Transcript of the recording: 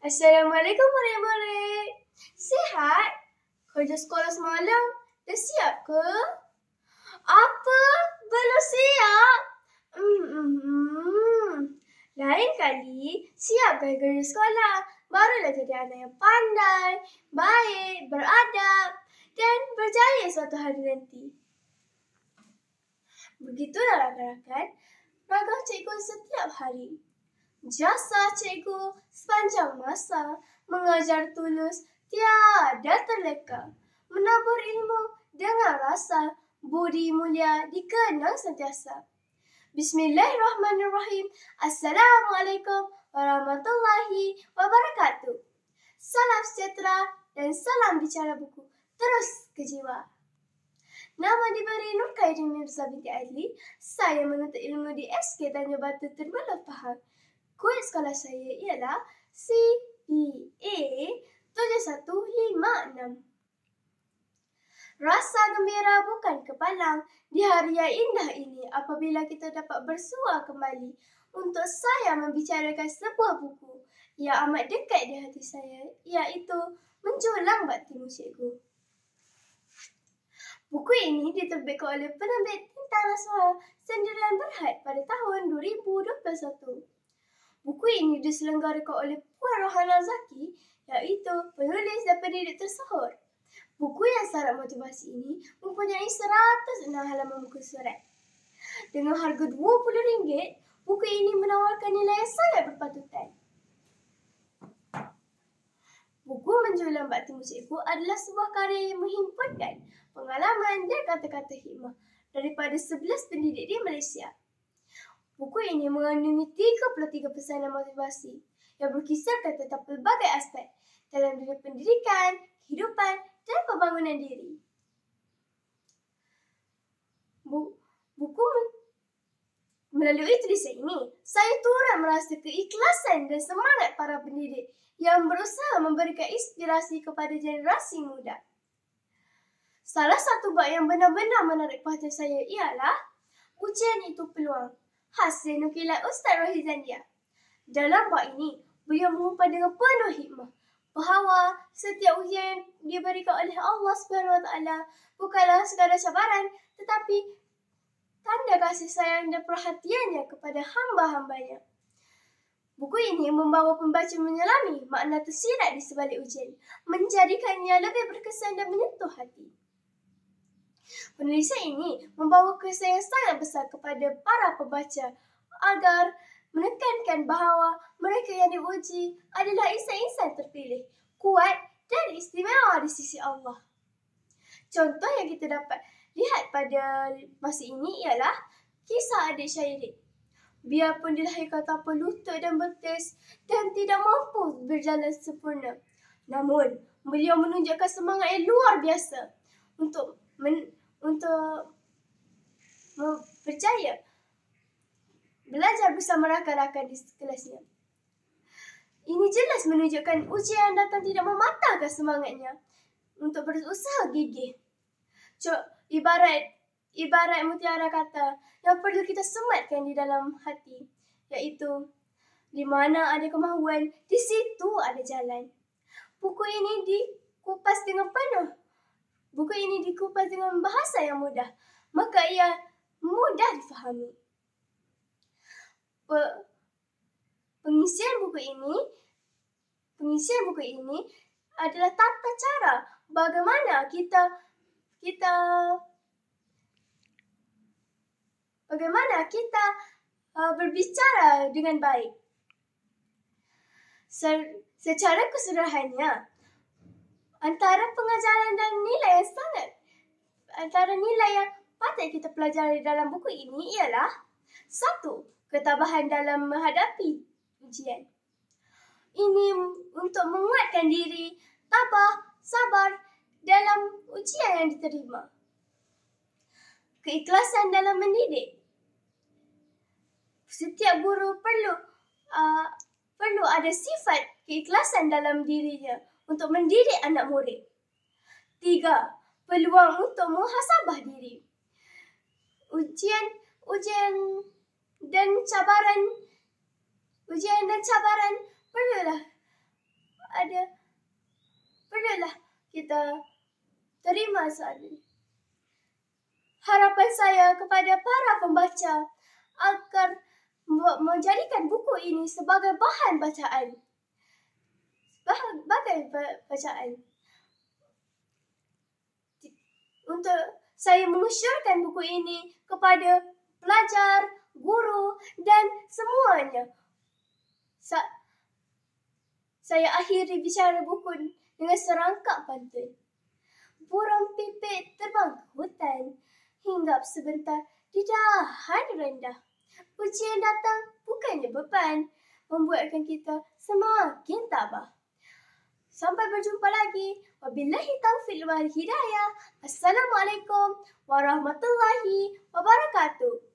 Assalamualaikum murid-murid. Sihat? Kerja sekolah semalam dah siap ke? Apa? Belum siap? Lain kali siapkan kerja sekolah. Barulah jadi anak yang pandai, baik, beradab dan berjaya suatu hari nanti. Begitulah rakan-rakan ragam cikgu setiap hari. Jasa cikgu sepanjang masa mengajar tulus tiada terleka, menabur ilmu dengan rasa, budi mulia dikenang sentiasa. Bismillahirrahmanirrahim. Assalamualaikum warahmatullahi wabarakatuh. Salam sejahtera dan salam bicara buku terus ke jiwa. Nama diberi Nur Khairin Mirza binti Adli. Saya menuntut ilmu di SK Tanjung Batu Terbelah Pahang. Kod sekolah saya ialah CPA 7156. Rasa gembira bukan kepalang di hari yang indah ini apabila kita dapat bersua kembali untuk saya membicarakan sebuah buku yang amat dekat di hati saya, iaitu Menjulang Baktimu Cikgu. Buku ini diterbitkan oleh penerbit Tintang Nasuha Sendirian Berhad pada tahun 2021. Buku ini diselenggarakan oleh Puan Rohana Zaki, iaitu penulis dan pendidik tersohor. Buku yang syarat motivasi ini mempunyai 106 halaman muka surat. Dengan harga RM20, buku ini menawarkan nilai yang sangat berpatutan. Buku Menjulang Baktimu Cikgu adalah sebuah karya yang menghimpunkan pengalaman dan kata-kata hikmah daripada 11 pendidik di Malaysia. Buku ini mengandungi 33 pesanan motivasi yang berkisarkan tentang pelbagai aspek dalam dunia pendidikan, kehidupan dan pembangunan diri. Melalui tulisan ini, saya turut merasa keikhlasan dan semangat para pendidik yang berusaha memberikan inspirasi kepada generasi muda. Salah satu bab yang benar-benar menarik perhatian saya ialah ujian itu peluang, hasil nukilan Ustaz Rohizandia. Dalam bab ini, beliau mengumpat dengan penuh hikmah bahawa setiap ujian yang diberikan oleh Allah SWT bukanlah sekadar cabaran, tetapi tanda kasih sayang dan perhatiannya kepada hamba-hambanya. Buku ini membawa pembaca menyelami makna tersirat di sebalik ujian, menjadikannya lebih berkesan dan menyentuh hati. Penulisan ini membawa kesan yang sangat besar kepada para pembaca agar menekankan bahawa mereka yang diuji adalah insan-insan terpilih, kuat dan istimewa di sisi Allah. Contoh yang kita dapat lihat pada masa ini ialah kisah adik Syairid. Biarpun dilahirkan tanpa lutut dan betis dan tidak mampu berjalan sempurna, namun beliau menunjukkan semangat yang luar biasa untuk berjaya belajar bersama rakan-rakan di kelasnya. Ini jelas menunjukkan ujian yang datang tidak mematahkan semangatnya untuk berusaha gigih. Ibarat mutiara kata yang perlu kita sematkan di dalam hati, iaitu di mana ada kemahuan, di situ ada jalan. Buku ini dikupas dengan bahasa yang mudah, maka ia mudah difahami. Pengisian buku ini adalah tata cara bagaimana kita berbicara dengan baik. Secara keseluruhannya, antara nilai yang patut kita pelajari dalam buku ini ialah 1. Ketabahan dalam menghadapi ujian. Ini untuk menguatkan diri, tabah, sabar dalam ujian yang diterima. Keikhlasan dalam mendidik. Setiap guru perlu ada sifat keikhlasan dalam dirinya untuk mendidik anak murid. 3. Peluang untuk muhasabah diri. Ujian dan cabaran perlulah kita terima soalan. Harapan saya kepada para pembaca agar menjadikan buku ini sebagai bahan bacaan. Untuk saya mengusyurkan buku ini kepada pelajar, guru dan semuanya. Saya akhiri bicara buku dengan serangkap pantun. Burung pipit terbang ke hutan, hinggap sebentar di dahan rendah. Ujian datang bukannya beban, membuatkan kita semakin tabah. Sampai berjumpa lagi. Wabillahi taufiq wal hidayah. Assalamualaikum warahmatullahi wabarakatuh.